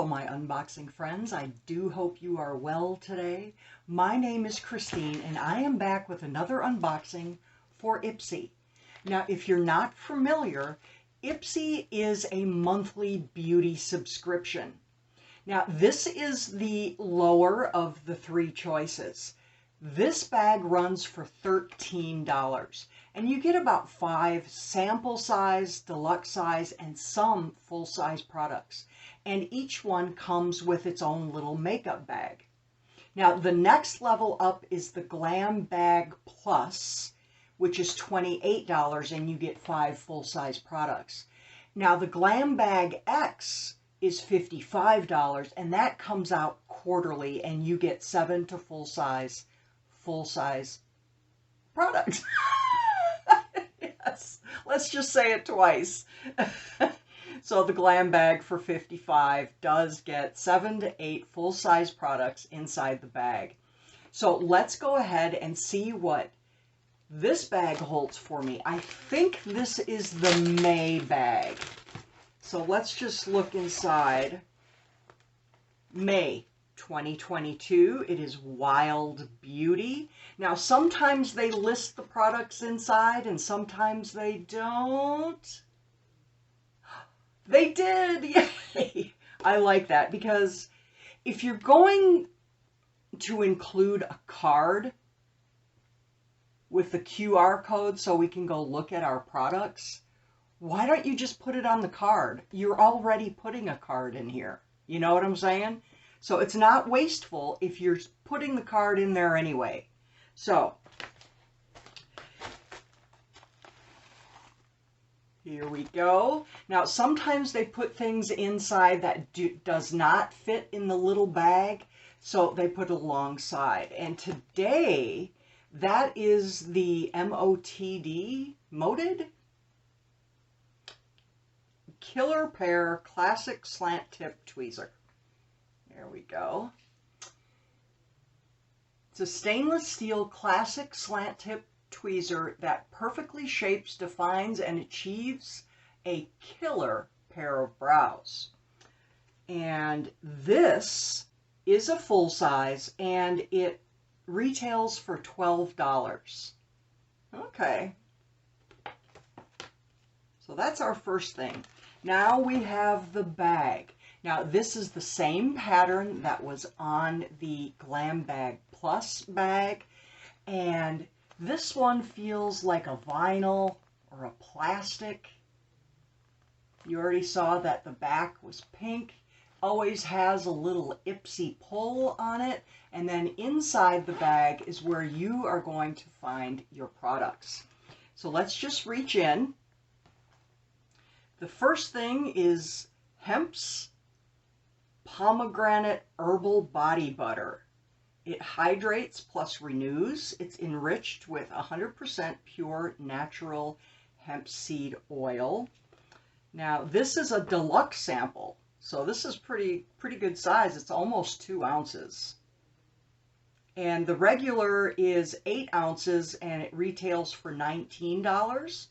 Hello, my unboxing friends. I do hope you are well today. My name is Christine, and I am back with another unboxing for Ipsy. Now, if you're not familiar, Ipsy is a monthly beauty subscription. Now, this is the lower of the three choices. This bag runs for $13, and you get about 5 sample size, deluxe size, and some full size products. And each one comes with its own little makeup bag. Now, the next level up is the Glam Bag Plus, which is $28, and you get 5 full size products. Now, the Glam Bag X is $55, and that comes out quarterly, and you get 7 to full size products. Yes, let's just say it twice. So the Glam Bag for $55 does get 7 to 8 full size products inside the bag. So let's go ahead and see what this bag holds for me. I think this is the May bag. So let's just look inside. May 2022. It is Wild Beauty. Now, sometimes they list the products inside and sometimes they don't. They did! Yay! I like that because if you're going to include a card with the QR code so we can go look at our products, why don't you just put it on the card? You're already putting a card in here. You know what I'm saying? So it's not wasteful if you're putting the card in there anyway. So here we go. Now, sometimes they put things inside that does not fit in the little bag, so they put it alongside. And today, that is the Moted Killer Pear Classic Slant Tip Tweezer. There we go. It's a stainless steel classic slant tip tweezer that perfectly shapes, defines, and achieves a killer pair of brows. And this is a full size, and it retails for $12. Okay. So that's our first thing. Now we have the bag. Now, this is the same pattern that was on the Glam Bag Plus bag, and this one feels like a vinyl or a plastic. You already saw that the back was pink. Always has a little Ipsy pull on it, and then inside the bag is where you are going to find your products. So let's just reach in. The first thing is Hemp's Pomegranate Herbal Body Butter. It hydrates plus renews. It's enriched with 100% pure natural hemp seed oil. Now, this is a deluxe sample, so this is pretty good size. It's almost 2 ounces. And the regular is 8 ounces, and it retails for $19.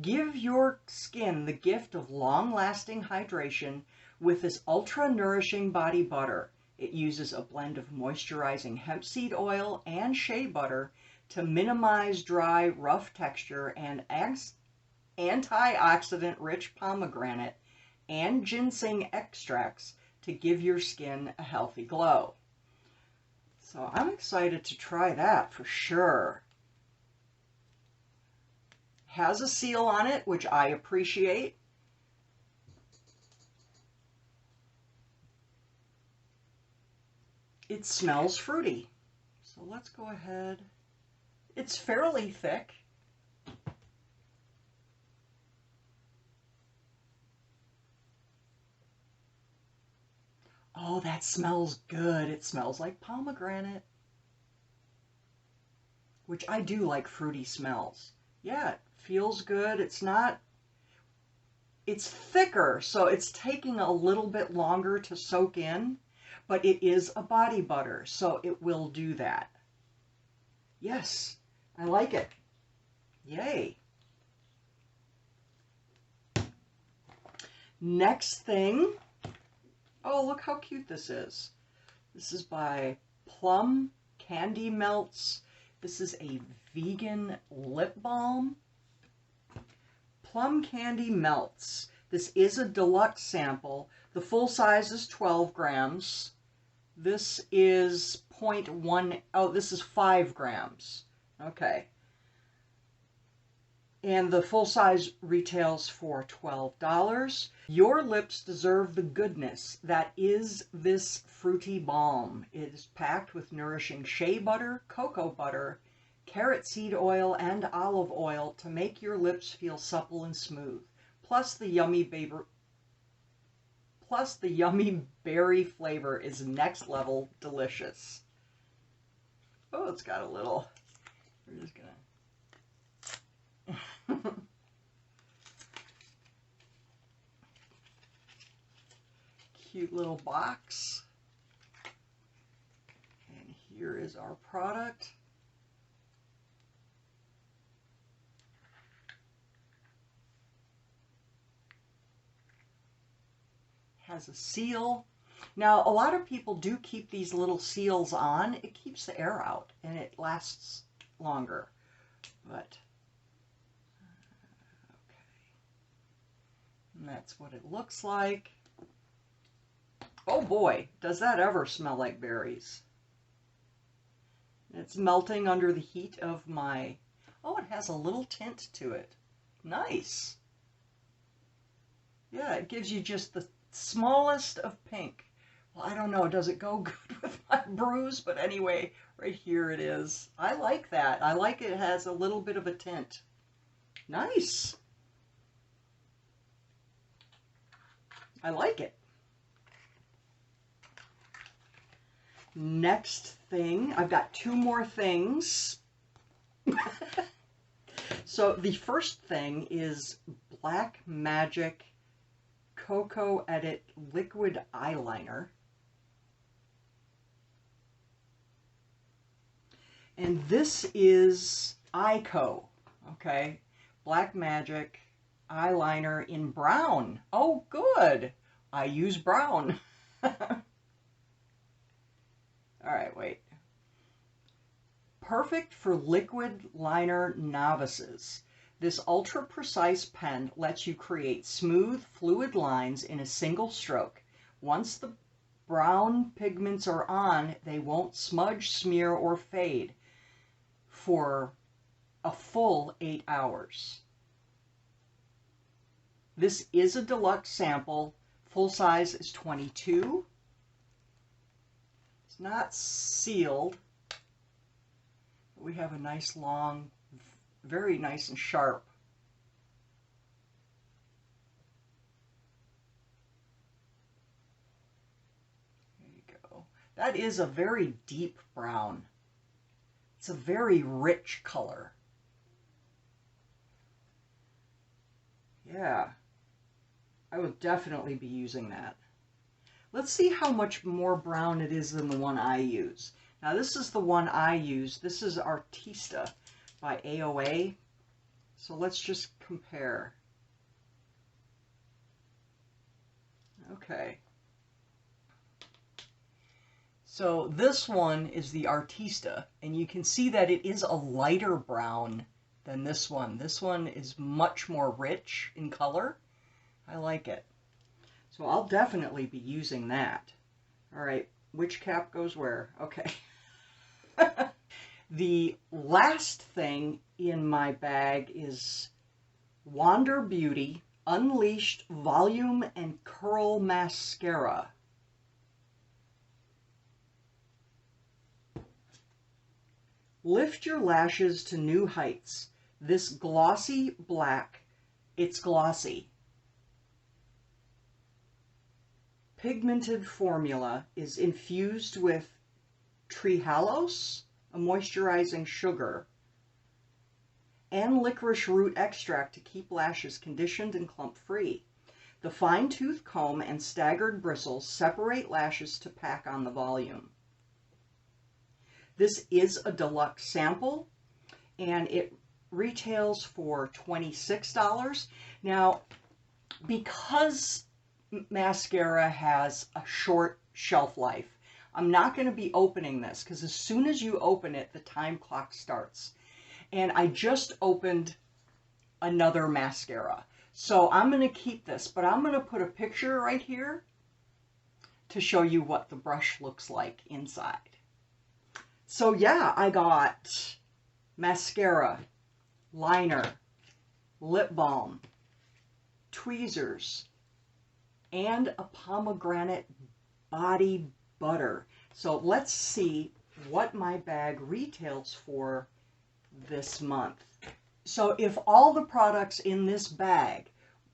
Give your skin the gift of long-lasting hydration with this ultra-nourishing body butter. It uses a blend of moisturizing hemp seed oil and shea butter to minimize dry, rough texture, and antioxidant-rich pomegranate and ginseng extracts to give your skin a healthy glow. So I'm excited to try that for sure. Has a seal on it, which I appreciate. It smells fruity. So let's go ahead. It's fairly thick. Oh, that smells good. It smells like pomegranate, which I do like fruity smells. Yeah, it feels good. It's thicker, so it's taking a little bit longer to soak in, but it is a body butter, so it will do that. Yes, I like it. Yay. Next thing Oh, look how cute this is. This is by Plum Candy Melts. This is a vegan lip balm. Plum Candy Melts. This is a deluxe sample. The full size is 12 grams. This is 0.1, oh, this is 5 grams. Okay. And the full size retails for $12. Your lips deserve the goodness that is this fruity balm. It is packed with nourishing shea butter, cocoa butter, carrot seed oil, and olive oil to make your lips feel supple and smooth. Plus the yummy berry flavor is next level delicious. Oh, it's got a little, we're just gonna cute little box. And here is our product. Has a seal. Now, a lot of people do keep these little seals on. It keeps the air out and it lasts longer. But and that's what it looks like. Oh boy, does that ever smell like berries. It's melting under the heat of my... Oh, it has a little tint to it. Nice. Yeah, it gives you just the smallest of pink. Well, I don't know, does it go good with my bruise? But anyway, right here it is. I like that. I like it has a little bit of a tint. Nice. I like it. Next thing, I've got two more things. So the first thing is Black Magic Cocoa Edit Liquid Eyeliner. And this is Ico, okay? Black Magic eyeliner in brown. Oh, good. I use brown. All right, wait. Perfect for liquid liner novices. This ultra-precise pen lets you create smooth, fluid lines in a single stroke. Once the brown pigments are on, they won't smudge, smear, or fade for a full 8 hours. This is a deluxe sample. Full size is 22. It's not sealed. We have a nice long, very nice and sharp. There you go. That is a very deep brown. It's a very rich color. Yeah, I will definitely be using that. Let's see how much more brown it is than the one I use. Now this is the one I use. This is Artista by AOA. So let's just compare. Okay. So this one is the Artista, and you can see that it is a lighter brown than this one. This one is much more rich in color. I like it. So I'll definitely be using that. All right, which cap goes where? Okay. The last thing in my bag is Wander Beauty Unleashed Volume and Curl Mascara. Lift your lashes to new heights. This glossy black, it's glossy, pigmented formula is infused with trehalose, a moisturizing sugar, and licorice root extract to keep lashes conditioned and clump-free. The fine-tooth comb and staggered bristles separate lashes to pack on the volume. This is a deluxe sample, and it retails for $26. Now, because mascara has a short shelf life. I'm not going to be opening this because as soon as you open it, the time clock starts. And I just opened another mascara. So I'm going to keep this, but I'm going to put a picture right here to show you what the brush looks like inside. So yeah, I got mascara, liner, lip balm, tweezers, and a pomegranate body butter. So let's see what my bag retails for this month. So if all the products in this bag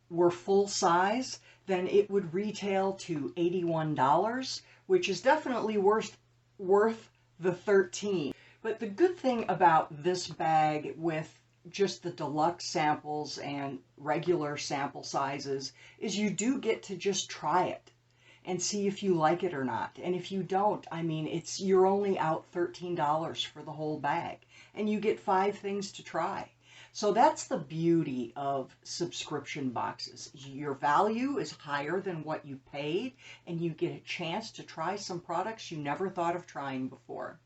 were full size, then it would retail to $81, which is definitely worth the $13. But the good thing about this bag with just the deluxe samples and regular sample sizes is you do get to just try it and see if you like it or not. And if you don't, I mean, you're only out $13 for the whole bag, and you get 5 things to try. So that's the beauty of subscription boxes. Your value is higher than what you paid, and you get a chance to try some products you never thought of trying before.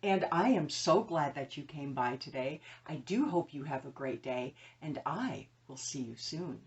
And I am so glad that you came by today. I do hope you have a great day, and I will see you soon.